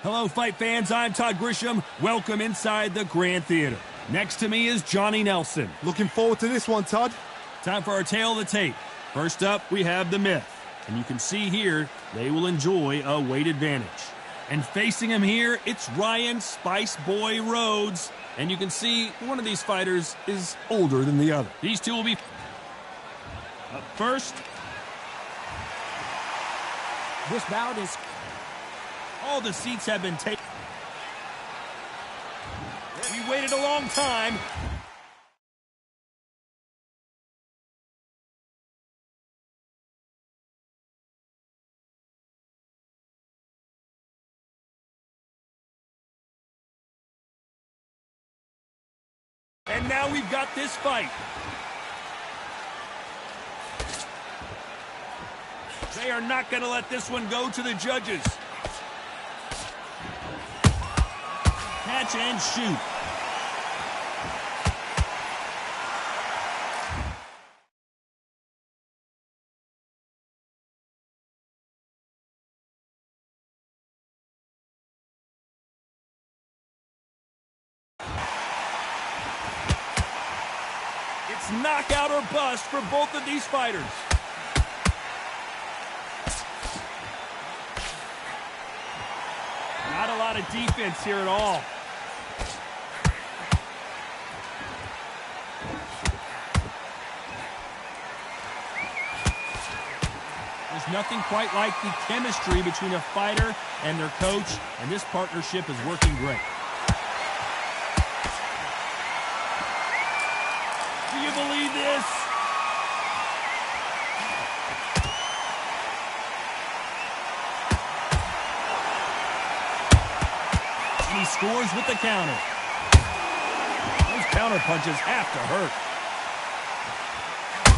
Hello, fight fans. I'm Todd Grisham. Welcome inside the Grand Theater. Next to me is Johnny Nelson. Looking forward to this one, Todd. Time for our tale of the tape. First up, we have the Myth. And you can see here, they will enjoy a weight advantage. And facing him here, it's Ryan Spice Boy Rhodes. And you can see one of these fighters is older than the other. These two will be up first. This bout is... All the seats have been taken. We waited a long time. And now we've got this fight. They are not going to let this one go to the judges. Catch and shoot. It's knockout or bust for both of these fighters. Not a lot of defense here at all. There's nothing quite like the chemistry between a fighter and their coach, and this partnership is working great. Do you believe this? And he scores with the counter. Those counter punches have to hurt.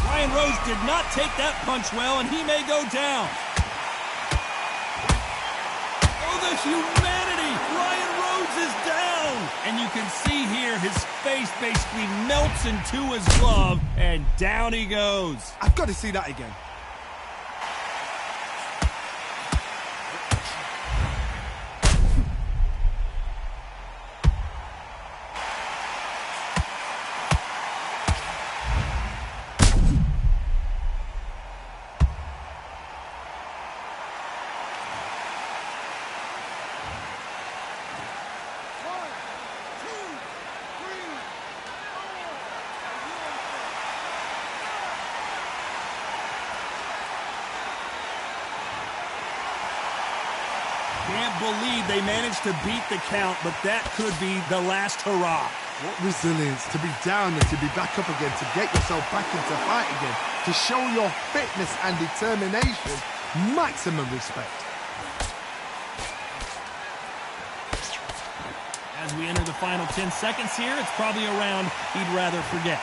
Ryan Rhodes did not take that punch well, and he may go down. Oh, the humanity! Ryan Rhodes is down! And you can see here his face basically melts into his glove, and down he goes. I've got to see that again. Can't believe they managed to beat the count, but that could be the last hurrah. What resilience to be down and to be back up again, to get yourself back into fight again, to show your fitness and determination. Maximum respect. As we enter the final 10 seconds here, it's probably a round he'd rather forget.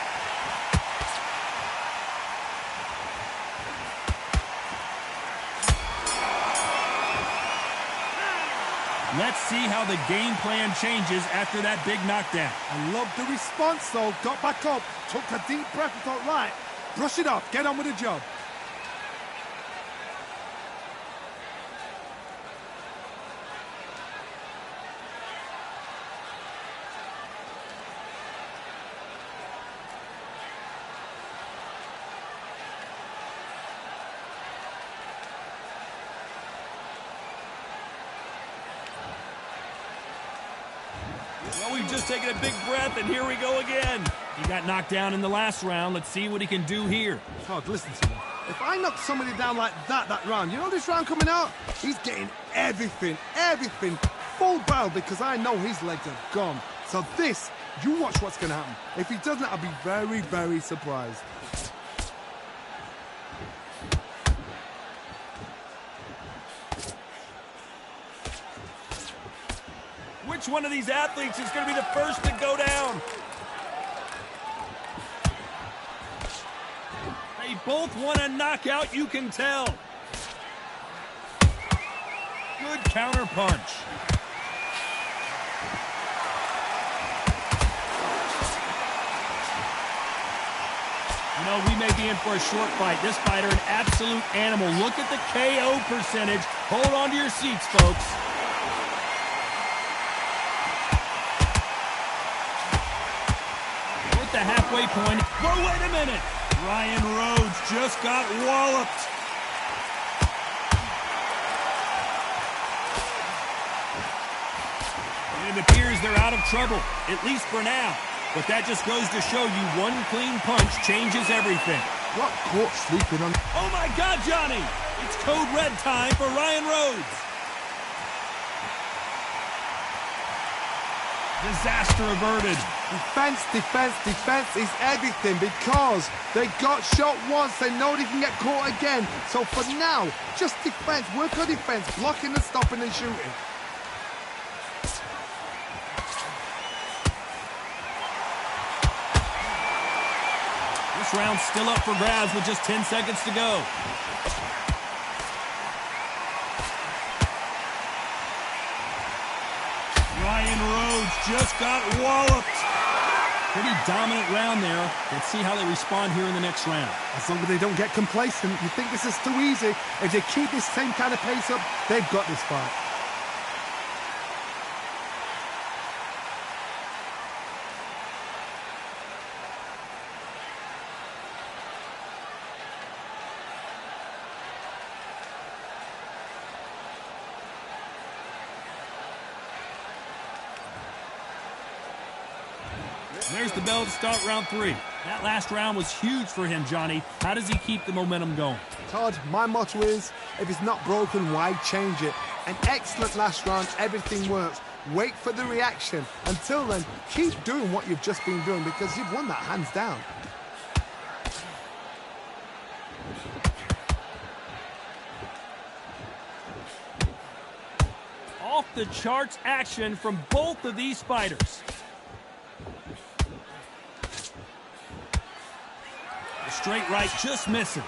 Let's see how the game plan changes after that big knockdown. I love the response, though. Got back up, took a deep breath and thought, right, brush it off, get on with the job. Well, we've just taken a big breath, and here we go again. He got knocked down in the last round. Let's see what he can do here. Todd, listen to me. If I knock somebody down like that round, you know this round coming out? He's getting everything, full barrel, because I know his legs are gone. So this, you watch what's going to happen. If he doesn't, I'll be very, very surprised. Which one of these athletes is going to be the first to go down? They both want a knockout, you can tell. Good counter punch. You know, we may be in for a short fight. This fighter, an absolute animal. Look at the KO percentage. Hold on to your seats, folks. the halfway point. But wait a minute. Ryan Rhodes just got walloped. And it appears they're out of trouble, at least for now. But that just goes to show you one clean punch changes everything. What caught sleeping on? Oh my God, Johnny! It's code red time for Ryan Rhodes. Disaster averted. Defense, defense, defense is everything because they got shot once. They know they can get caught again. So for now, just defense. Work on defense, blocking and stopping and shooting. This round's still up for grabs with just 10 seconds to go. Ryan Rhodes just got walloped. Pretty dominant round there. Let's see how they respond here in the next round. As long as they don't get complacent, you think this is too easy. If they keep this same kind of pace up, they've got this fight. There's the bell to start round 3. That last round was huge for him, Johnny. How does he keep the momentum going? Todd, my motto is, if it's not broken, why change it? An excellent last round, everything works. Wait for the reaction. Until then, keep doing what you've just been doing because you've won that hands down. Off the charts action from both of these fighters. The straight right just misses.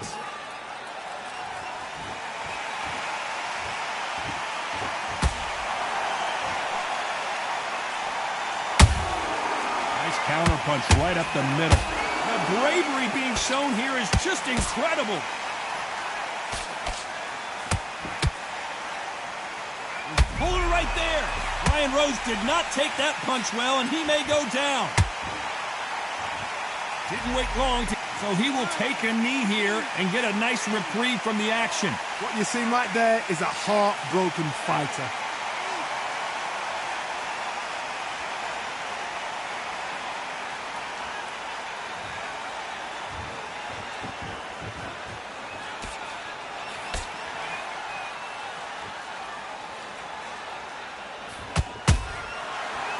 Nice counter punch right up the middle. The bravery being shown here is just incredible. Puller right there. Ryan Rhodes did not take that punch well, and he may go down. Didn't wait long, so he will take a knee here and get a nice reprieve from the action. What you're seeing right there is a heartbroken fighter.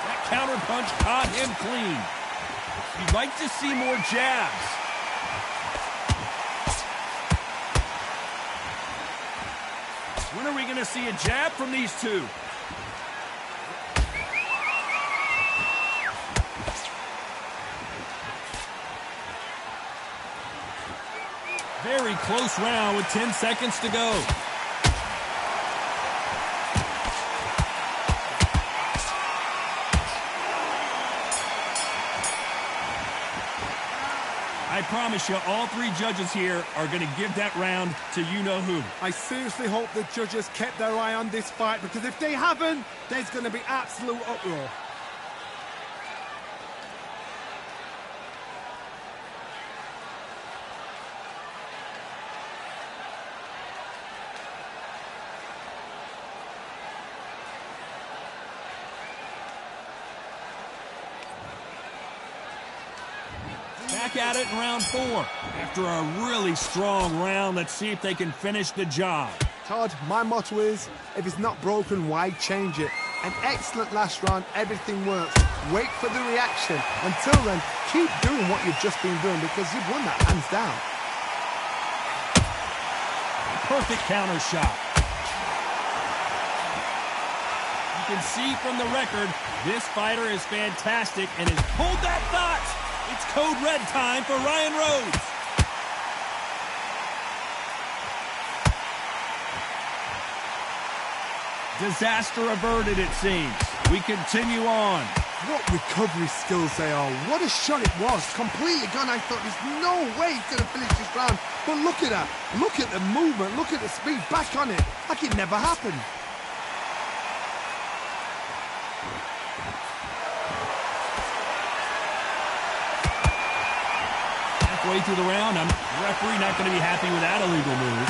That counter punch caught him clean. You'd like to see more jabs. When are we going to see a jab from these two? Very close round with 10 seconds to go. I promise you, all three judges here are going to give that round to you-know-who. I seriously hope the judges kept their eye on this fight because if they haven't, there's going to be absolute uproar. Back at it in round 4. After a really strong round, let's see if they can finish the job. Todd, my motto is, if it's not broken, why change it? An excellent last round, everything works. Wait for the reaction. Until then, keep doing what you've just been doing because you've won that hands down. Perfect counter shot. You can see from the record, this fighter is fantastic and has pulled that thought. It's code red time for Ryan Rhodes. Disaster averted, it seems. We continue on. What recovery skills they are. What a shot it was. Completely gone. I thought there's no way he's going to finish this round. But look at that. Look at the movement. Look at the speed. Back on it. Like it never happened. halfway through the round. I'm referee not going to be happy with that illegal move.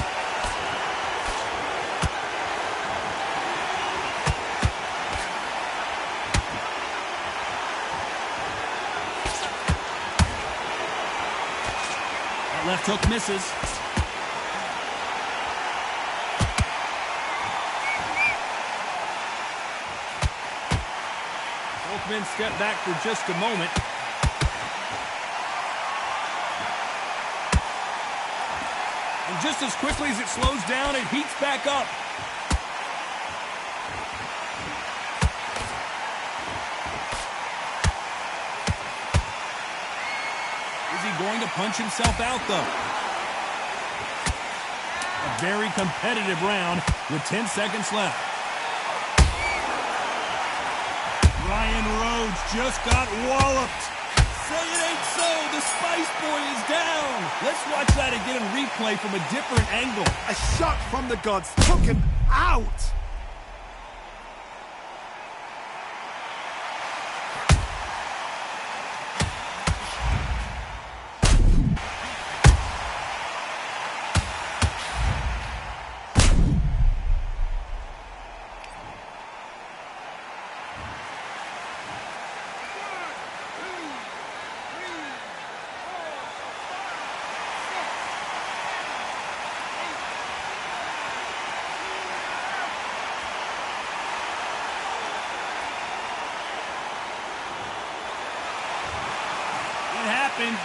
That left hook misses. Both men step back for just a moment. And just as quickly as it slows down, it heats back up. Is he going to punch himself out, though? A very competitive round with 10 seconds left. Ryan Rhodes just got walloped. Say it ain't so. The Spice Boy is down. Let's watch that again in replay from a different angle. A shot from the gods took him out.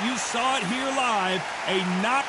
You saw it here live. A knock.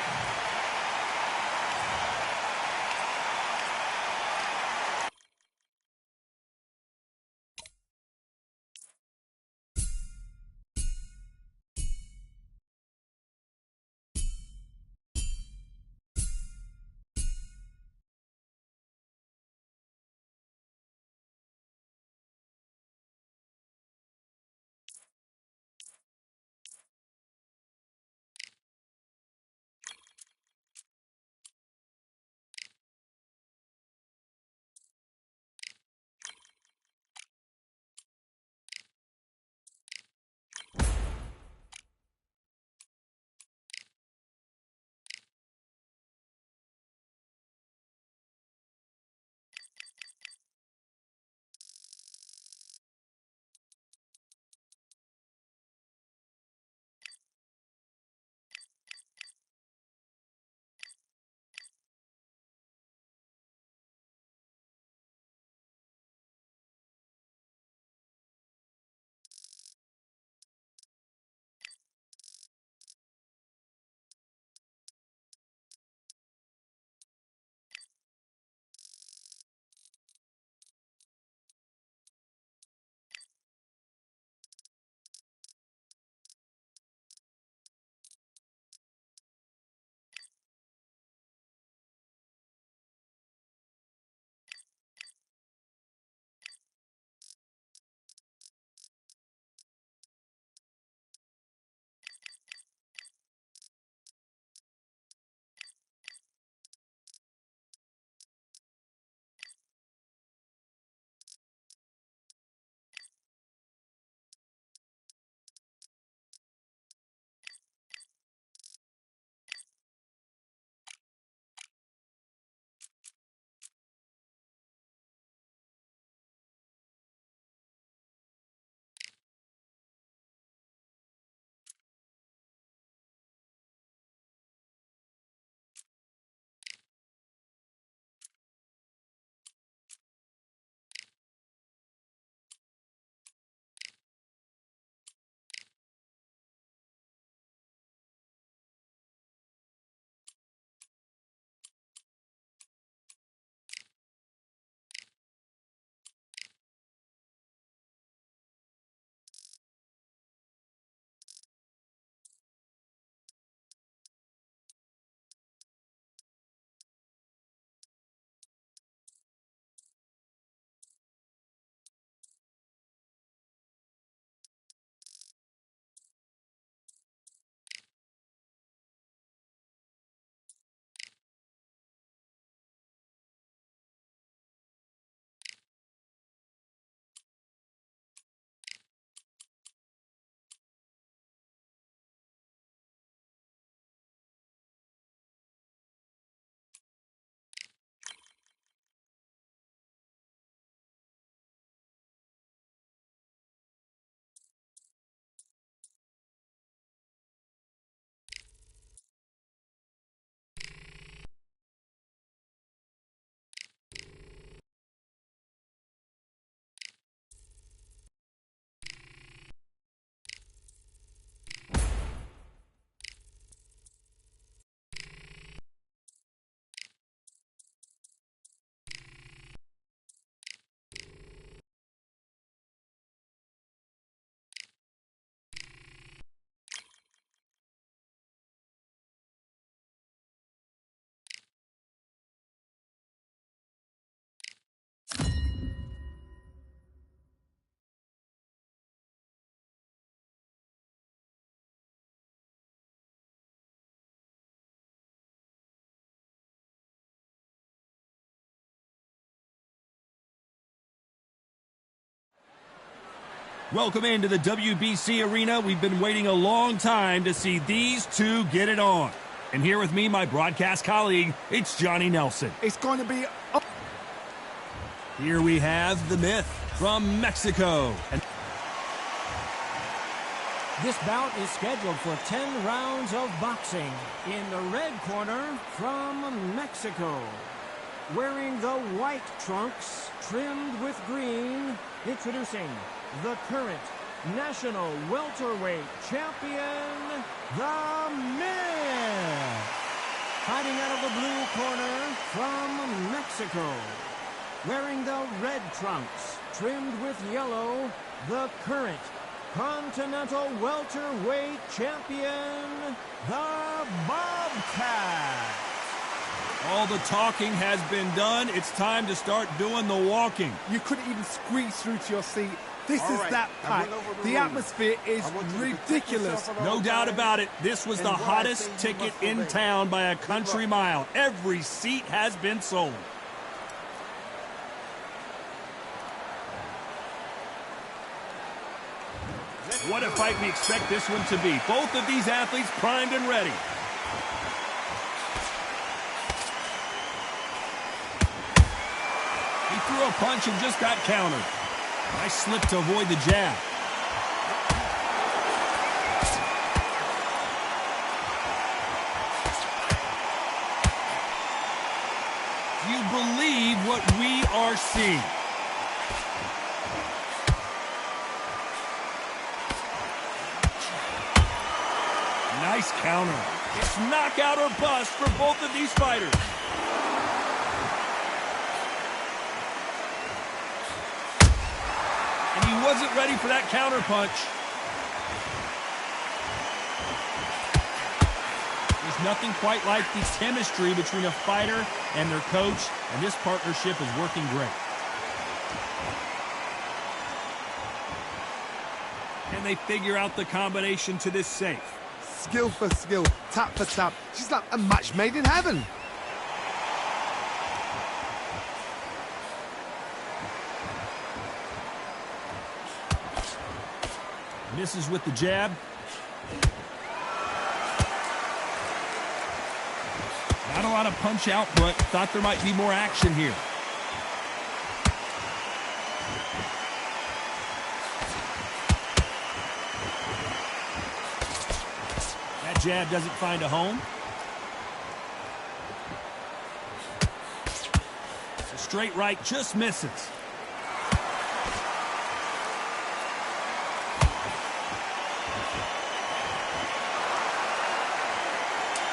Welcome into the WBC arena. We've been waiting a long time to see these two get it on. And here with me, my broadcast colleague, it's Johnny Nelson. It's going to be... Here we have the Myth from Mexico. This bout is scheduled for 10 rounds of boxing. In the red corner from Mexico, wearing the white trunks trimmed with green, introducing the current national welterweight champion, the Myth. Fighting out of the blue corner from Mexico, wearing the red trunks trimmed with yellow, the current Continental welterweight champion, the Bobcat. All the talking has been done. It's time to start doing the walking. You couldn't even squeeze through to your seat. This is that pack. The atmosphere is ridiculous. No doubt about it. This was the hottest ticket in town by a country mile. Every seat has been sold. What a fight we expect this one to be. Both of these athletes primed and ready. He threw a punch and just got countered. Nice slip to avoid the jab. Do you believe what we are seeing? Nice counter. It's knockout or bust for both of these fighters. And he wasn't ready for that counter punch. There's nothing quite like the chemistry between a fighter and their coach, and this partnership is working great. And they figure out the combination to this safe. Skill for skill, tap for tap. She's like a match made in heaven. Misses with the jab. Not a lot of punch output. Thought there might be more action here. Jab doesn't find a home. A straight right just misses.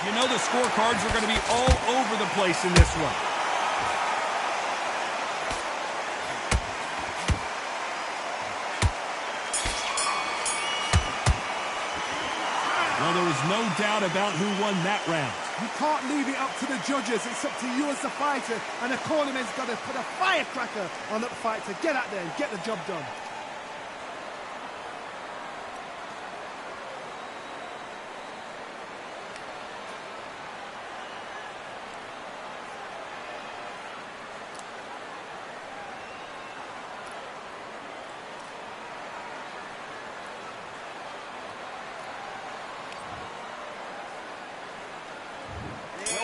You know the scorecards are going to be all over the place in this one. Well, there was no doubt about who won that round. You can't leave it up to the judges. It's up to you as the fighter, and the cornerman's got to put a firecracker on that fight to get out there and get the job done.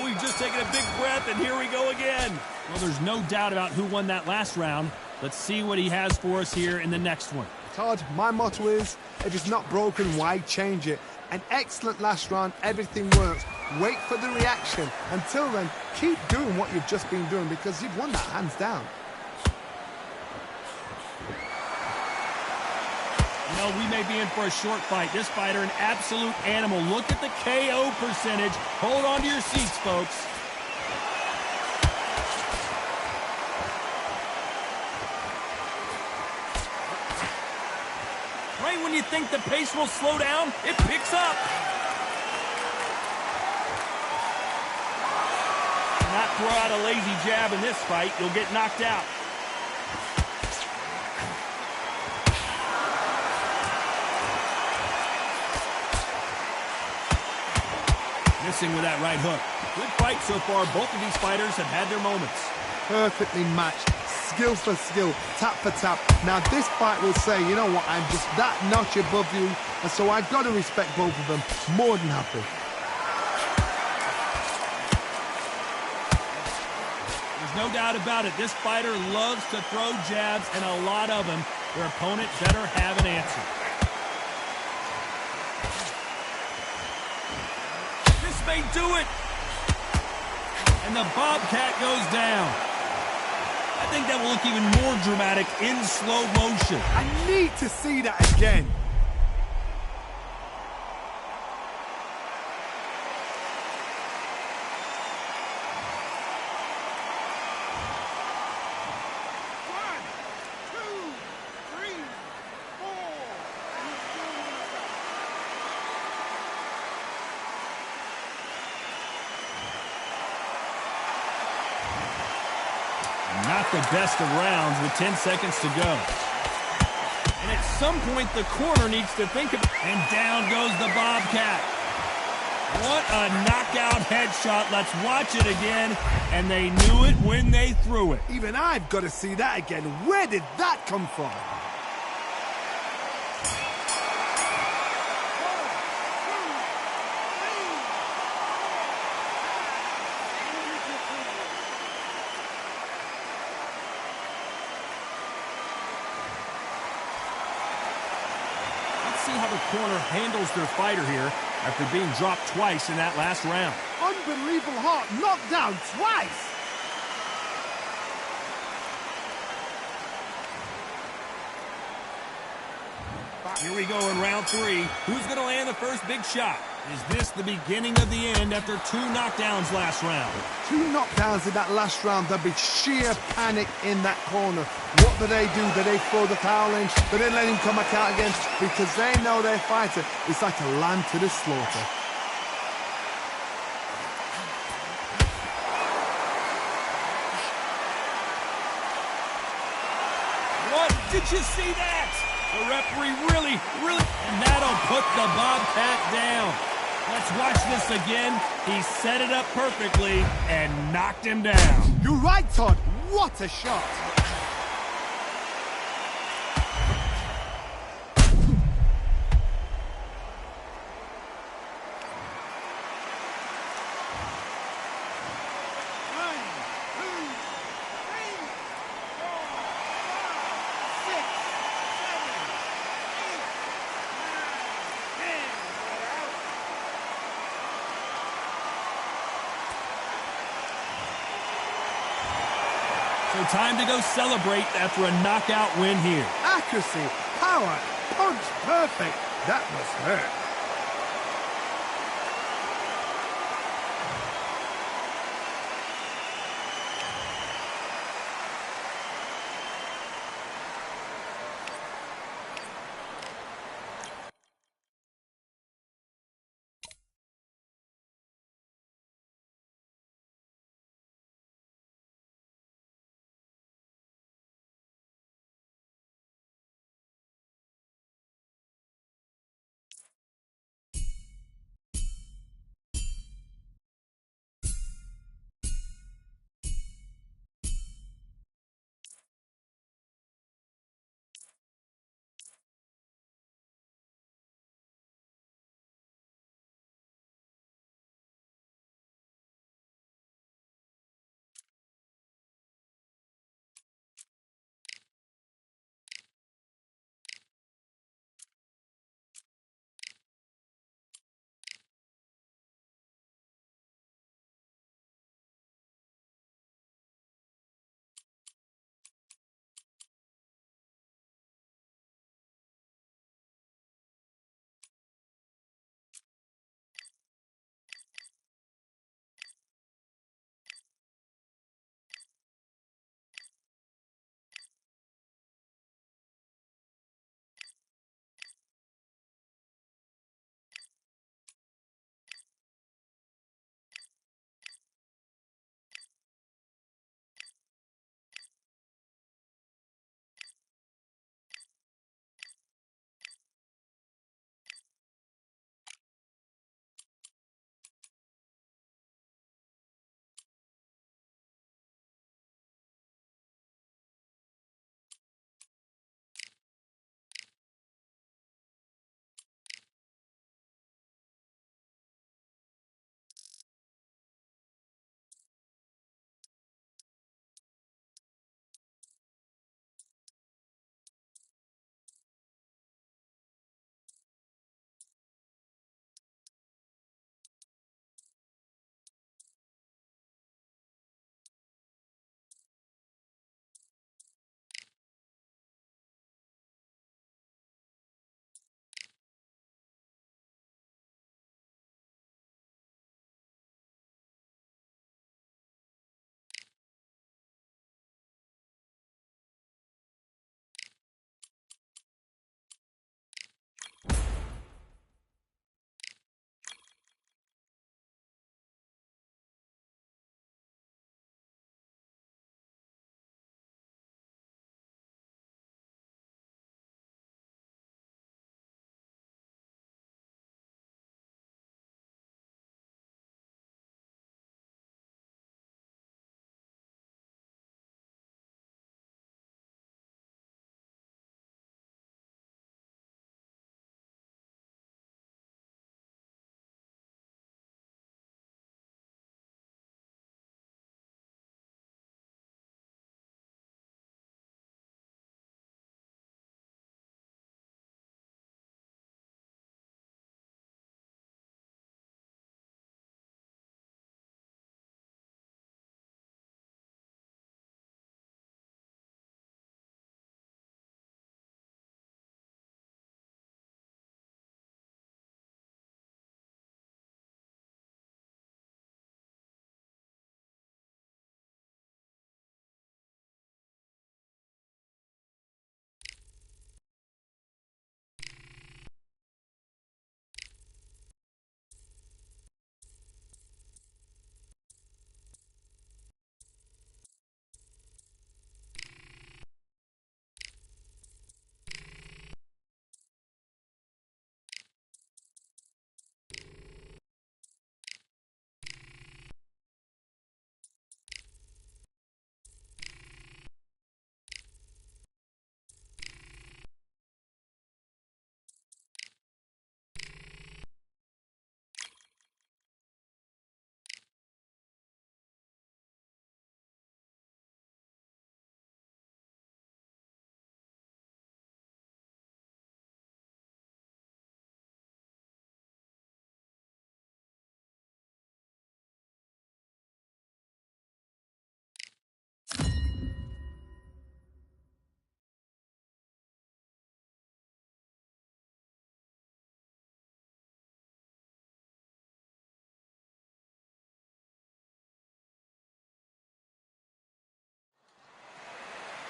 We've just taken a big breath, and here we go again. Well, there's no doubt about who won that last round. Let's see what he has for us here in the next one. Todd, my motto is, if it's not broken, why change it? An excellent last round, everything works. Wait for the reaction. Until then, keep doing what you've just been doing because you've won that hands down. You know, we may be in for a short fight. This fighter, an absolute animal. Look at the KO percentage. Hold on to your seats, folks. Right when you think the pace will slow down, it picks up. Do not throw out a lazy jab in this fight. You'll get knocked out. Missing with that right hook. Good fight so far. Both of these fighters have had their moments. Perfectly matched. skill for skill, tap for tap. Now this fight will say, you know what, I'm just that notch above you, and so I've got to respect both of them. More than happy. There's no doubt about it. This fighter loves to throw jabs, and a lot of them. Their opponent better have an answer. This may do it. And the Bobcat goes down. I think that will look even more dramatic in slow motion. I need to see that again. Not the best of rounds with 10 seconds to go. And at some point, the corner needs to think of it. And down goes the Bobcat. What a knockout headshot. Let's watch it again. And they knew it when they threw it. Even I've got to see that again. Where did that come from? See how the corner handles their fighter here after being dropped twice in that last round. Unbelievable heart, knocked down twice. Here we go in round 3. Who's going to land the first big shot? Is this the beginning of the end after 2 knockdowns last round? 2 knockdowns in that last round. There'll be sheer panic in that corner. What do? Do they throw the towel in? Do they let him come back out again? Because they know their fighter is like a lamb to the slaughter. What? Did you see that? The referee really, and that'll put the Bobcat down. Let's watch this again. He set it up perfectly and knocked him down. You're right, Todd. What a shot. So time to go celebrate after a knockout win here. Accuracy, power, punch, perfect. That was hurt.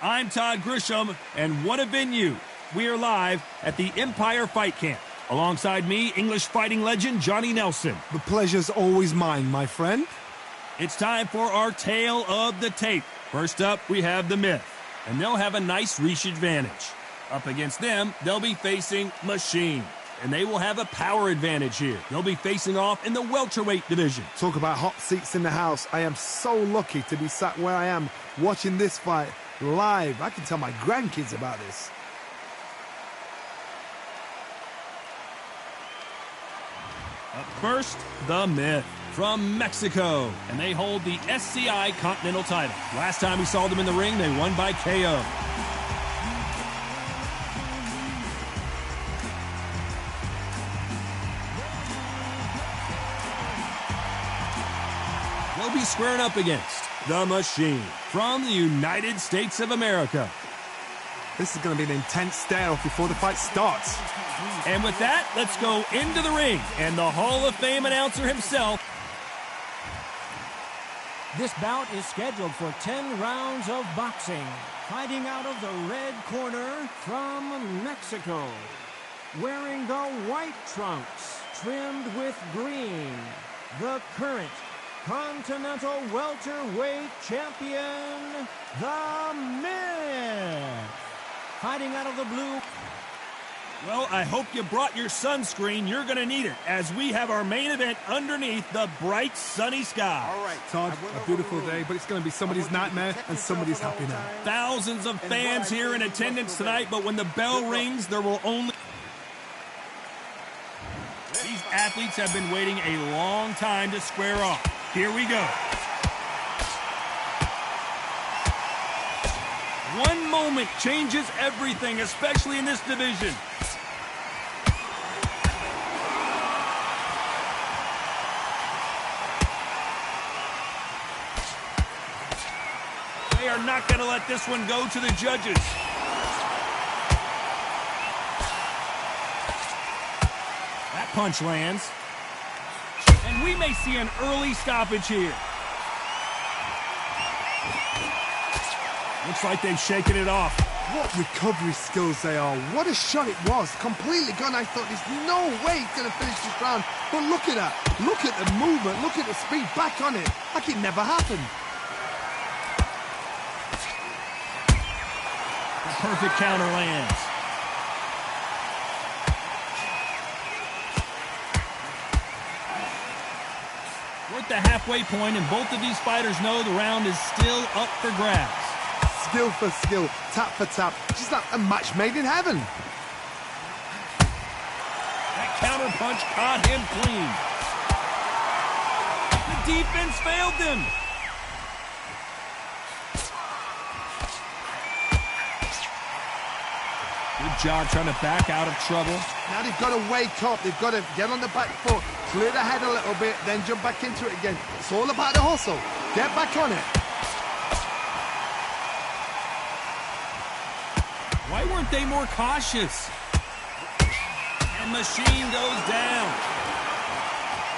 I'm Todd Grisham, and what a venue. We are live at the Empire Fight Camp. Alongside me, English fighting legend Johnny Nelson. The pleasure's always mine, my friend. It's time for our tale of the tape. First up, we have the Myth, and they'll have a nice reach advantage. Up against them, they'll be facing Machine, and they will have a power advantage here. They'll be facing off in the welterweight division. Talk about hot seats in the house. I am so lucky to be sat where I am watching this fight live. I can tell my grandkids about this. Up first, the Myth from Mexico, and they hold the SCI Continental title. Last time we saw them in the ring, they won by KO. They'll be squaring up against the Machine from the United States of America. This is going to be an intense stare-off before the fight starts. And with that, let's go into the ring, and the Hall of Fame announcer himself. This bout is scheduled for 10 rounds of boxing. Fighting out of the red corner from Mexico. Wearing the white trunks, trimmed with green. The current Continental Welterweight Champion, the Myth. Fighting out of the blue. Well, I hope you brought your sunscreen. You're going to need it, as we have our main event underneath the bright, sunny sky. All right, Todd, a beautiful day, but it's going to be somebody's nightmare and somebody's happy night. Thousands of fans here in attendance tonight, but when the bell rings, there will only... These athletes have been waiting a long time to square off. Here we go. One moment changes everything, especially in this division. They are not going to let this one go to the judges. That punch lands. And we may see an early stoppage here. Looks like they've shaken it off. What recovery skills they are. What a shot it was. Completely gone. I thought there's no way he's going to finish this round. But look at that. Look at the movement. Look at the speed. Back on it. Like it never happened. The perfect counter lands. We're at the halfway point, and both of these fighters know the round is still up for grabs. Skill for skill, tap for tap. Just like a match made in heaven. That counter punch caught him clean. The defense failed them. Good job trying to back out of trouble. Now they've got to wake up. They've got to get on the back foot, clear the head a little bit, then jump back into it again. It's all about the hustle. Get back on it. Why weren't they more cautious? And Machine goes down.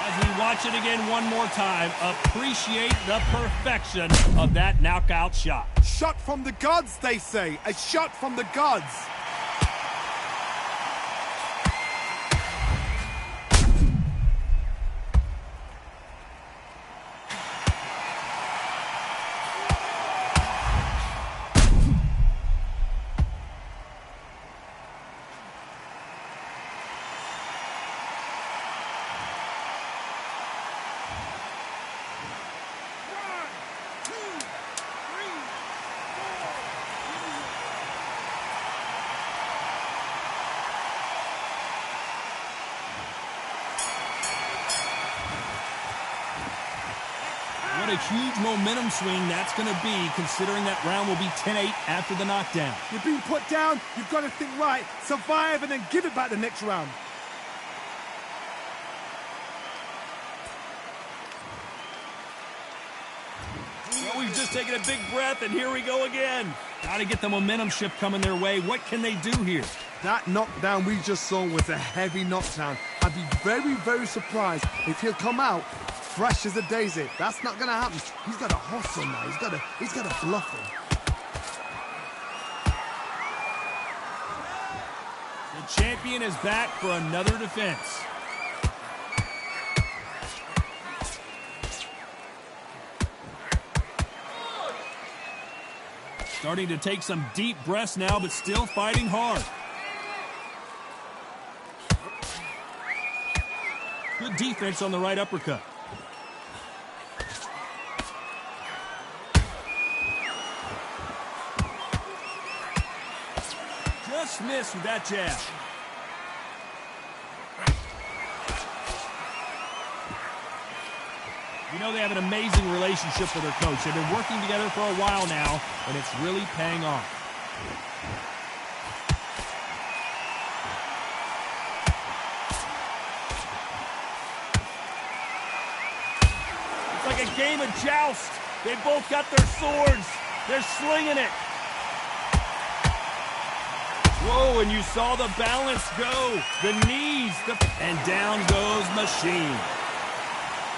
As we watch it again one more time, appreciate the perfection of that knockout shot. Shot from the gods, they say. A shot from the gods. What a huge momentum swing that's going to be, considering that round will be 10-8 after the knockdown. You're being put down. You've got to think right, survive, and then give it back the next round. Well, we've just taken a big breath, and here we go again. Got to get the momentum shift coming their way. What can they do here? That knockdown we just saw was a heavy knockdown. I'd be very, very surprised if he'll come out fresh as a daisy. That's not going to happen. He's got to hustle now. He's got to bluff him. champion is back for another defense. Starting to take some deep breaths now, but still fighting hard. Good defense on the right uppercut. Just missed with that jab. You know they have an amazing relationship with their coach. They've been working together for a while now, and it's really paying off. It's like a game of joust. They both got their swords. They're slinging it. Whoa, and you saw the balance go. The knees, and down goes Machine.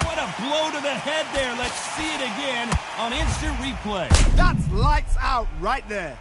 What a blow to the head there. Let's see it again on instant replay. That's lights out right there.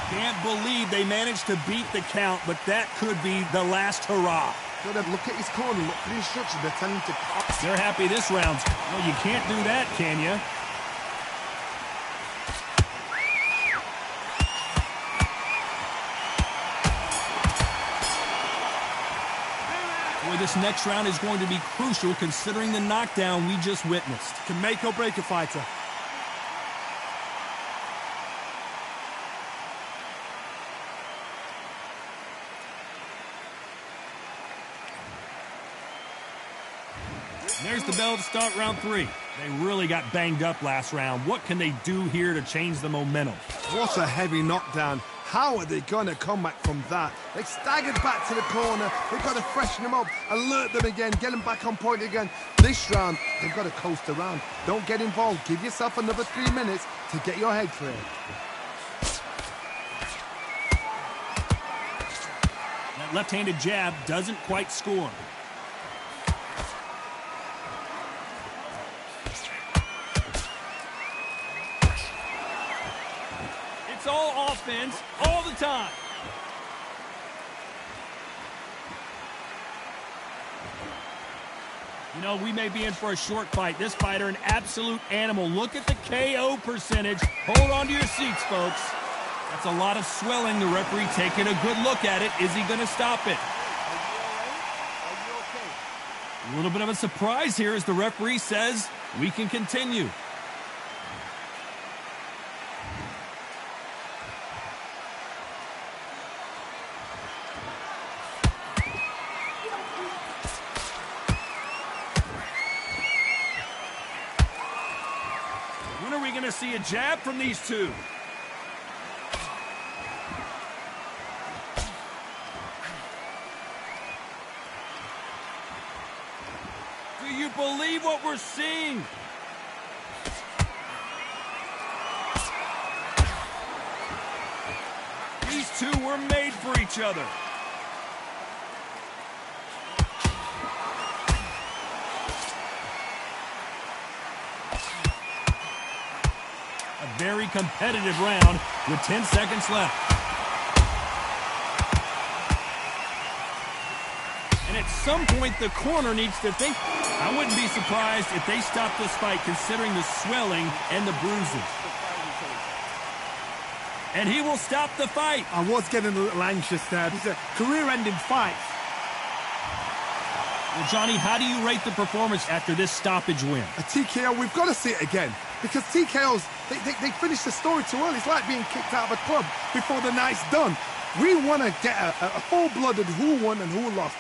Can't believe they managed to beat the count, but that could be the last hurrah. Gotta look at his corner, look for the instructions. They're telling him to... They're happy this round's... Well, you can't do that, can you? Boy, this next round is going to be crucial considering the knockdown we just witnessed. Can make or break a fighter. There's the bell to start round 3. They really got banged up last round. What can they do here to change the momentum? What a heavy knockdown. How are they going to come back from that? They staggered back to the corner. They've got to freshen them up, alert them again, get them back on point again. This round, they've got to coast around. Don't get involved. Give yourself another 3 minutes to get your head clear. That left-handed jab doesn't quite score. It's all offense, all the time. You know, we may be in for a short fight. This fighter, an absolute animal. Look at the KO percentage. Hold on to your seats, folks. That's a lot of swelling. The referee taking a good look at it. Is he going to stop it? A little bit of a surprise here as the referee says we can continue. When are we going to see a jab from these two? Do you believe what we're seeing? These two were made for each other. A very competitive round with 10 seconds left. And at some point, the corner needs to think. I wouldn't be surprised if they stop this fight considering the swelling and the bruises. And he will stop the fight. I was getting a little anxious there. These are career-ending fights. Well, Johnny, how do you rate the performance after this stoppage win? A TKO, we've got to see it again. Because TKOs, they finish the story too early. It's like being kicked out of a club before the night's done. We want to get a full-blooded who won and who lost.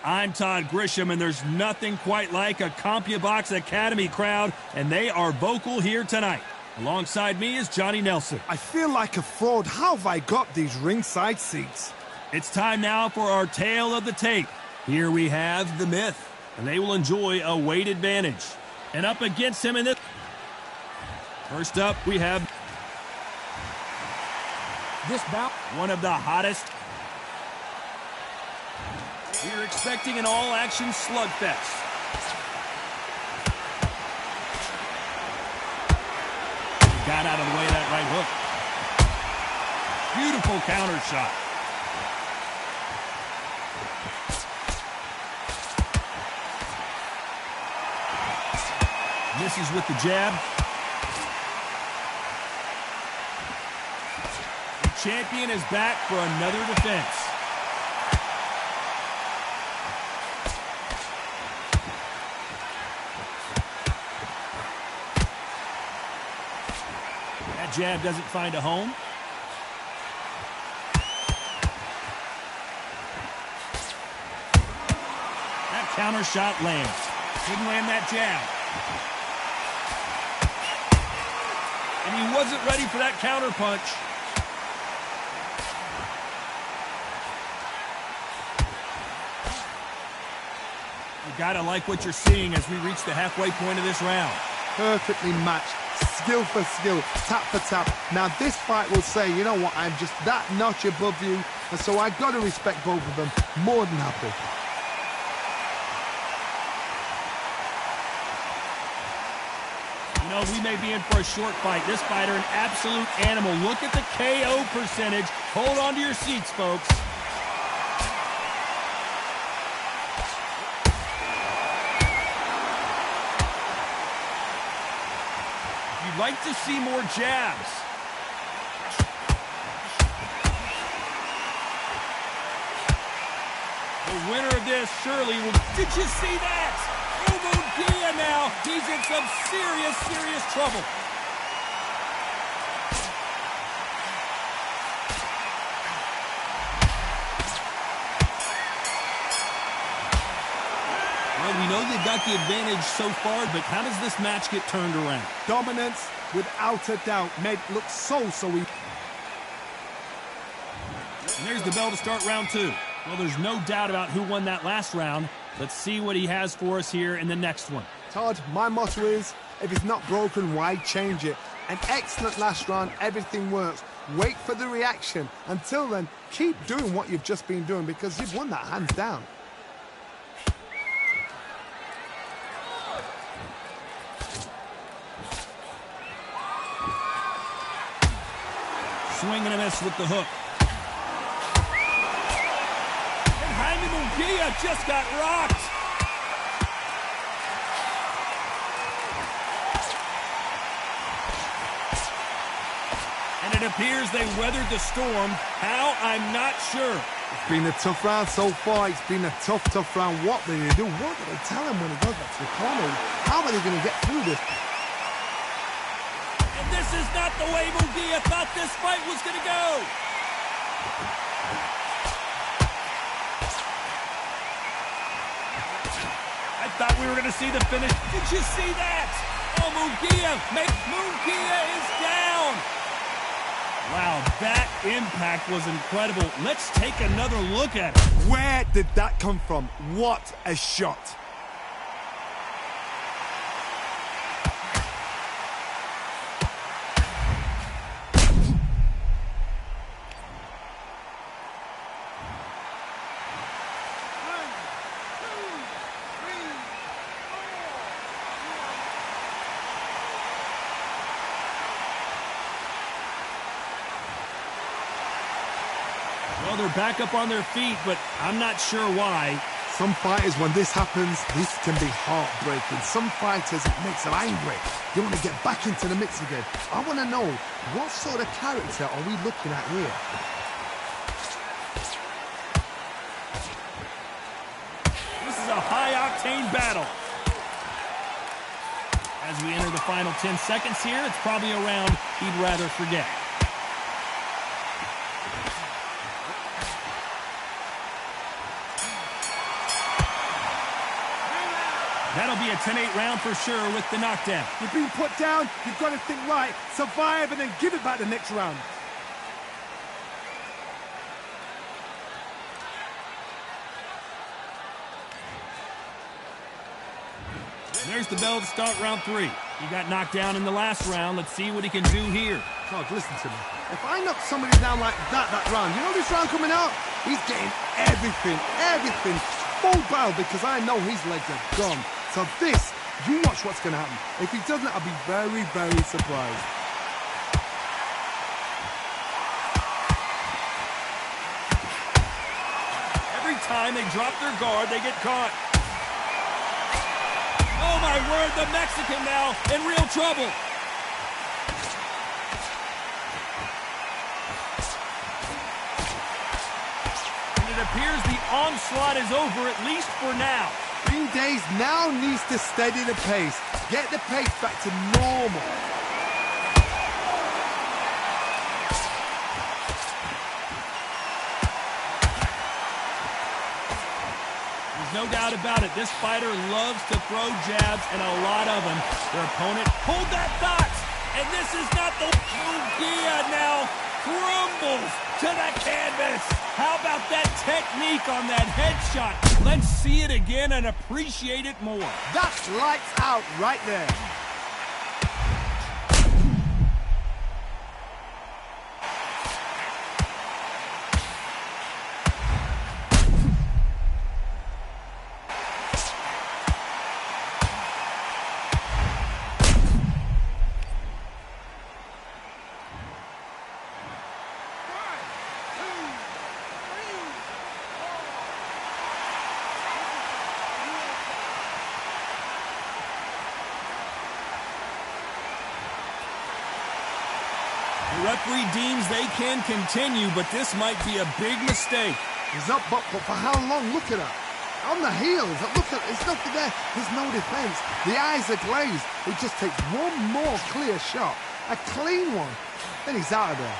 I'm Todd Grisham, and there's nothing quite like a CompuBox Academy crowd, and they are vocal here tonight. Alongside me is Johnny Nelson. I feel like a fraud. How have I got these ringside seats? It's time now for our tale of the tape. Here we have the Myth, and they will enjoy a weight advantage. And up against him in this... First up, we have... This bout, one of the hottest... We're expecting an all-action slugfest. Got out of the way of that right hook. Beautiful counter shot. Misses with the jab. The champion is back for another defense. That jab doesn't find a home. That counter shot lands. Didn't land that jab. And he wasn't ready for that counter punch. You gotta like what you're seeing as we reach the halfway point of this round. Perfectly matched. Skill for skill, tap for tap. Now this fight will say, you know what, I'm just that notch above you, and so I got to respect both of them. More than happy. You know, we may be in for a short fight. This fighter, an absolute animal. Look at the KO percentage. Hold on to your seats, folks. You'd like to see more jabs. The winner of this surely will... Did you see that? Gta now, he's in some serious trouble. Well, we know they've got the advantage so far, but how does this match get turned around? Dominance, without a doubt, made it look so easy. And there's the bell to start round two. Well, there's no doubt about who won that last round. Let's see what he has for us here in the next one. Todd, my motto is, if it's not broken, why change it? An excellent last round, everything works. Wait for the reaction. Until then, keep doing what you've just been doing because you've won that hands down. Swing and a miss with the hook. Gta just got rocked. And it appears they weathered the storm. How? I'm not sure. It's been a tough round so far. It's been a tough round. What do they do? What do they tell him when he goes back to the corner? How are they going to get through this? And this is not the way Gta thought this fight was going to go. I thought we were going to see the finish. Did you see that? Oh, Gta is down. Wow, that impact was incredible. Let's take another look at it. Where did that come from? What a shot. Well, they're back up on their feet, but I'm not sure why. Some fighters, when this happens, this can be heartbreaking. Some fighters, it makes them angry. They want to get back into the mix again. I want to know, what sort of character are we looking at here? This is a high-octane battle. As we enter the final 10 seconds here, it's probably a round he'd rather forget. That'll be a 10-8 round for sure with the knockdown. You've been put down, you've got to think right, survive, and then give it back the next round. There's the bell to start round 3. He got knocked down in the last round. Let's see what he can do here. God, listen to me. If I knock somebody down like that round, you know this round coming out? He's getting everything, full barrel, because I know his legs are gone. So this, you watch what's going to happen. If he doesn't, I'll be very, very surprised. Every time they drop their guard, they get caught. Oh my word, the Mexican now in real trouble. And it appears the onslaught is over, at least for now. Green Days now needs to steady the pace. Get the pace back to normal. No doubt about it, this fighter loves to throw jabs, and a lot of them. Their opponent pulled that thought, and this is not the... Gta now crumbles to the canvas. How about that technique on that headshot? Let's see it again and appreciate it more. That's lights out right there. The referee deems they can continue, but this might be a big mistake. He's up, but for how long? Look at that. On the heels, look at, it's nothing there. There's no defense. The eyes are glazed. He just takes one more clear shot. A clean one. Then he's out of there.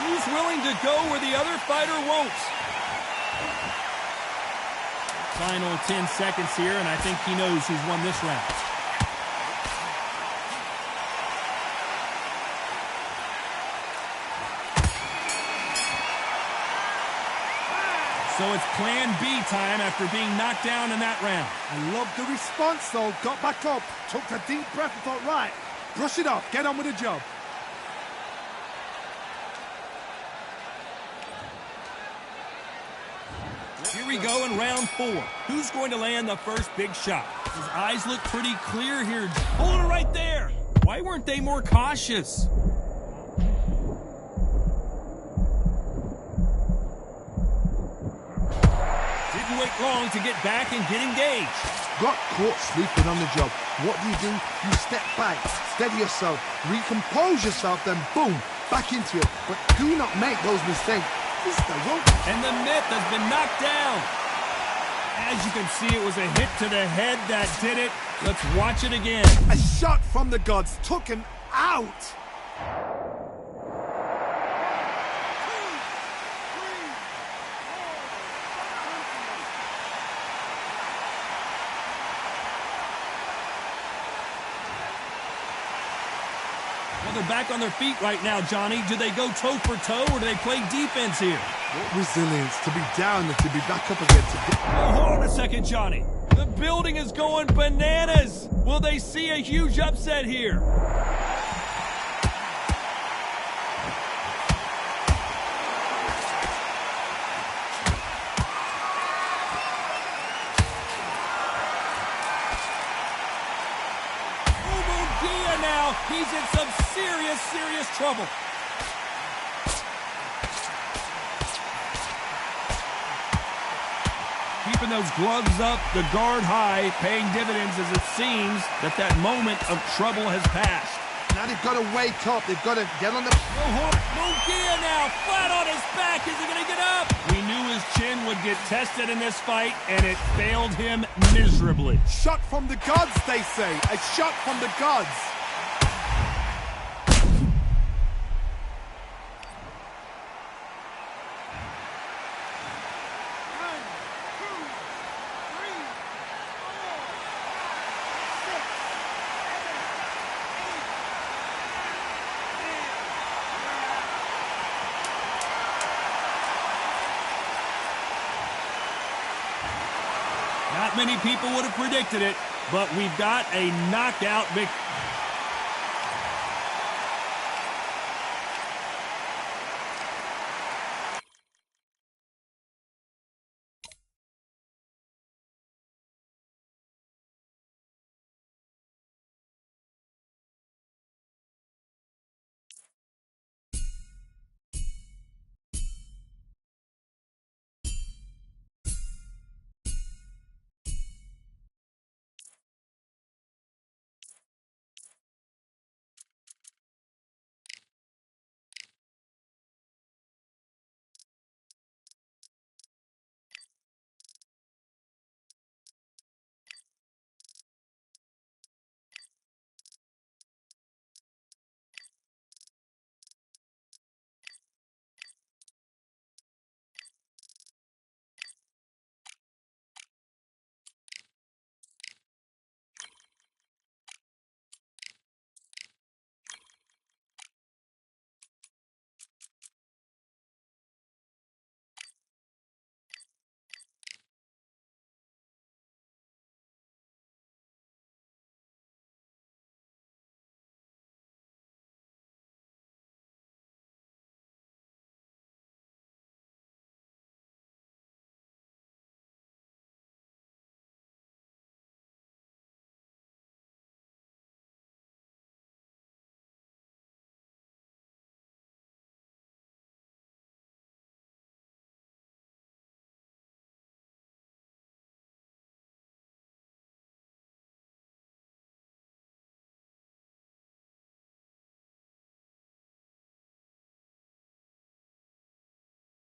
Who's willing to go where the other fighter won't? Final 10 seconds here, and I think he knows who's won this round. So it's plan B time after being knocked down in that round. I love the response, though. Got back up, took a deep breath and thought, right, brush it off, get on with the job. Here we go in round 4. Who's going to land the first big shot? His eyes look pretty clear here. Hold it right there. Why weren't they more cautious? Didn't wait long to get back and get engaged. Got caught sleeping on the job. What do? You step back, steady yourself, recompose yourself, then boom, back into it. But do not make those mistakes. And the myth has been knocked down. As you can see, it was a hit to the head that did it. Let's watch it again. A shot from the gods took him out. Well, they're back on their feet right now, Johnny. Do they go toe for toe, or do they play defense here? What resilience to be down and to be back up again. Oh, hold on a second, Johnny. The building is going bananas. Will they see a huge upset here? Gta now. He's in some serious trouble. Keeping those gloves up, the guard high, paying dividends as it seems that moment of trouble has passed. Now they've got to wake up. They've got to get on the... Gta now, flat on his back. Is he going to get up? We knew his chin would get tested in this fight, and it failed him miserably. Shot from the gods, they say. A shot from the gods. many people would have predicted it, but we've got a knockout victory.